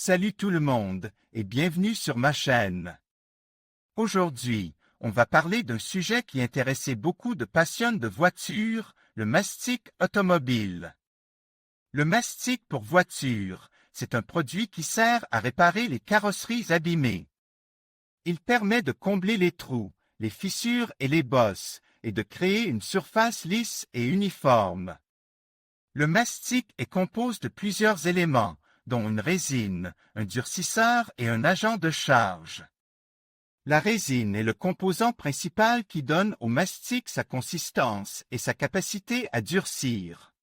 Salut tout le monde et bienvenue sur ma chaîne. Aujourd'hui, on va parler d'un sujet qui intéressait beaucoup de passionnés de voitures, le mastic automobile. Le mastic pour voiture, c'est un produit qui sert à réparer les carrosseries abîmées. Il permet de combler les trous, les fissures et les bosses, et de créer une surface lisse et uniforme. Le mastic est composé de plusieurs éléments, dont une résine, un durcisseur et un agent de charge. La résine est le composant principal qui donne au mastic sa consistance et sa capacité à durcir.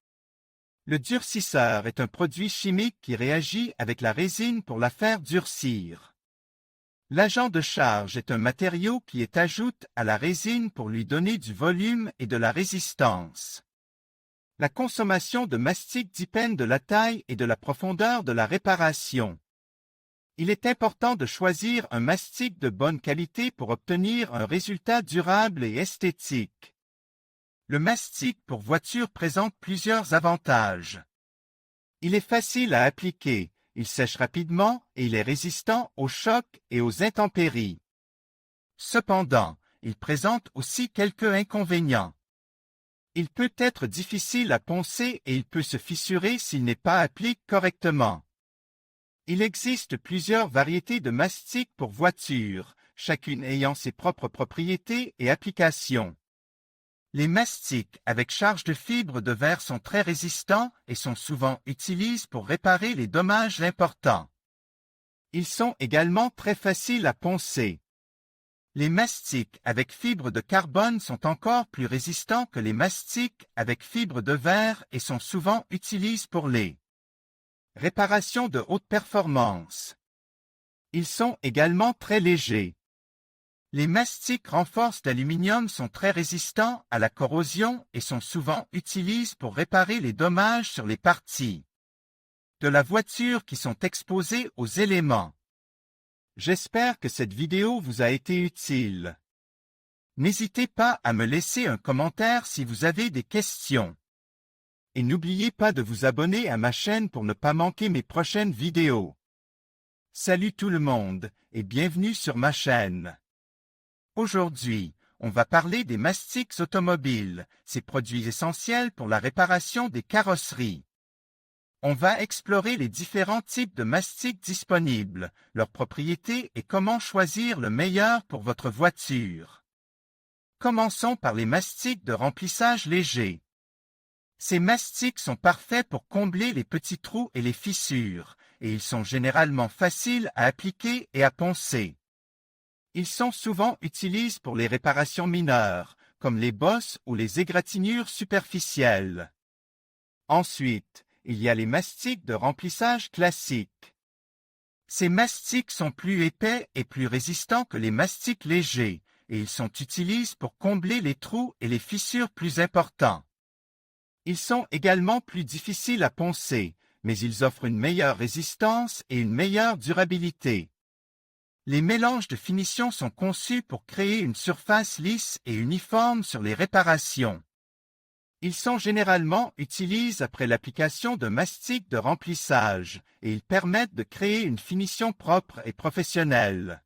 Le durcisseur est un produit chimique qui réagit avec la résine pour la faire durcir. L'agent de charge est un matériau qui est ajouté à la résine pour lui donner du volume et de la résistance. La consommation de mastic dépend de la taille et de la profondeur de la réparation. Il est important de choisir un mastic de bonne qualité pour obtenir un résultat durable et esthétique. Le mastic pour voiture présente plusieurs avantages. Il est facile à appliquer, il sèche rapidement et il est résistant aux chocs et aux intempéries. Cependant, il présente aussi quelques inconvénients. Il peut être difficile à poncer et il peut se fissurer s'il n'est pas appliqué correctement. Il existe plusieurs variétés de mastic pour voiture, chacune ayant ses propres propriétés et applications. Les mastics avec charge de fibres de verre sont très résistants et sont souvent utilisés pour réparer les dommages importants. Ils sont également très faciles à poncer. Les mastics avec fibres de carbone sont encore plus résistants que les mastics avec fibres de verre et sont souvent utilisés pour les réparations de haute performance. Ils sont également très légers. Les mastics renforcés d'aluminium sont très résistants à la corrosion et sont souvent utilisés pour réparer les dommages sur les parties de la voiture qui sont exposées aux éléments. J'espère que cette vidéo vous a été utile. N'hésitez pas à me laisser un commentaire si vous avez des questions. Et n'oubliez pas de vous abonner à ma chaîne pour ne pas manquer mes prochaines vidéos. Salut tout le monde et bienvenue sur ma chaîne. Aujourd'hui, on va parler des mastics automobiles, ces produits essentiels pour la réparation des carrosseries. On va explorer les différents types de mastics disponibles, leurs propriétés et comment choisir le meilleur pour votre voiture. Commençons par les mastics de remplissage léger. Ces mastics sont parfaits pour combler les petits trous et les fissures, et ils sont généralement faciles à appliquer et à poncer. Ils sont souvent utilisés pour les réparations mineures, comme les bosses ou les égratignures superficielles. Ensuite, il y a les mastics de remplissage classiques. Ces mastics sont plus épais et plus résistants que les mastics légers, et ils sont utilisés pour combler les trous et les fissures plus importants. Ils sont également plus difficiles à poncer, mais ils offrent une meilleure résistance et une meilleure durabilité. Les mélanges de finition sont conçus pour créer une surface lisse et uniforme sur les réparations. Ils sont généralement utilisés après l'application de mastics de remplissage et ils permettent de créer une finition propre et professionnelle.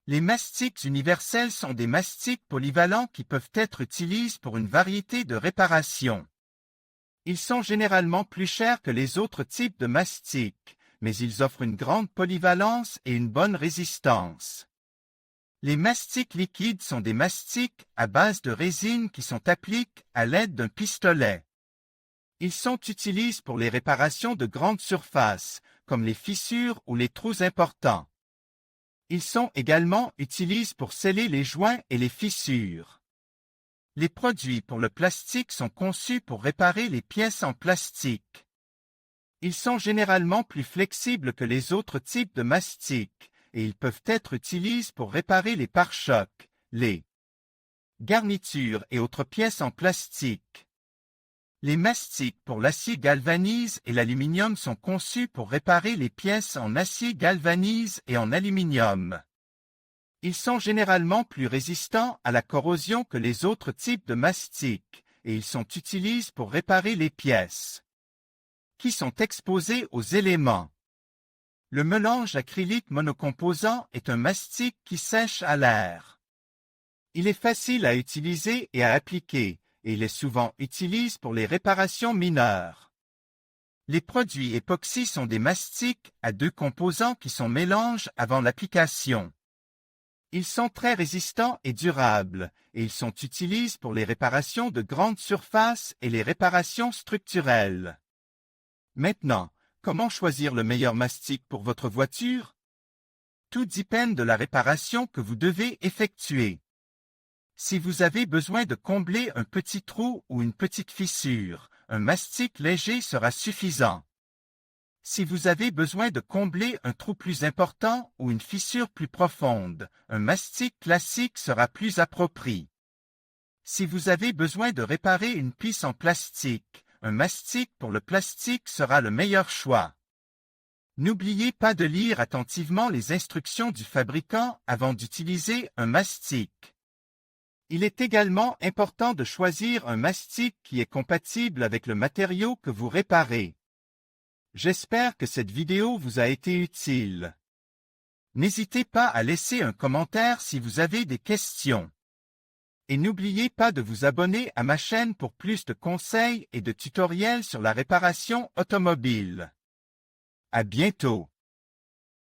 Les mastics universels sont des mastics polyvalents qui peuvent être utilisés pour une variété de réparations. Ils sont généralement plus chers que les autres types de mastics, mais ils offrent une grande polyvalence et une bonne résistance. Les mastics liquides sont des mastics à base de résine qui sont appliqués à l'aide d'un pistolet. Ils sont utilisés pour les réparations de grandes surfaces, comme les fissures ou les trous importants. Ils sont également utilisés pour sceller les joints et les fissures. Les produits pour le plastique sont conçus pour réparer les pièces en plastique. Ils sont généralement plus flexibles que les autres types de mastics, et ils peuvent être utilisés pour réparer les pare-chocs, les garnitures et autres pièces en plastique. Les mastics pour l'acier galvanise et l'aluminium sont conçus pour réparer les pièces en acier galvanise et en aluminium. Ils sont généralement plus résistants à la corrosion que les autres types de mastics, et ils sont utilisés pour réparer les pièces qui sont exposées aux éléments. Le mélange acrylique monocomposant est un mastic qui sèche à l'air. Il est facile à utiliser et à appliquer, et il est souvent utilisé pour les réparations mineures. Les produits époxy sont des mastiques à deux composants qui sont mélangés avant l'application. Ils sont très résistants et durables, et ils sont utilisés pour les réparations de grandes surfaces et les réparations structurelles. Maintenant, comment choisir le meilleur mastic pour votre voiture? Tout dépend de la réparation que vous devez effectuer. Si vous avez besoin de combler un petit trou ou une petite fissure, un mastic léger sera suffisant. Si vous avez besoin de combler un trou plus important ou une fissure plus profonde, un mastic classique sera plus approprié. Si vous avez besoin de réparer une pisse en plastique, un mastic pour le plastique sera le meilleur choix. N'oubliez pas de lire attentivement les instructions du fabricant avant d'utiliser un mastic. Il est également important de choisir un mastic qui est compatible avec le matériau que vous réparez. J'espère que cette vidéo vous a été utile. N'hésitez pas à laisser un commentaire si vous avez des questions. Et n'oubliez pas de vous abonner à ma chaîne pour plus de conseils et de tutoriels sur la réparation automobile. À bientôt.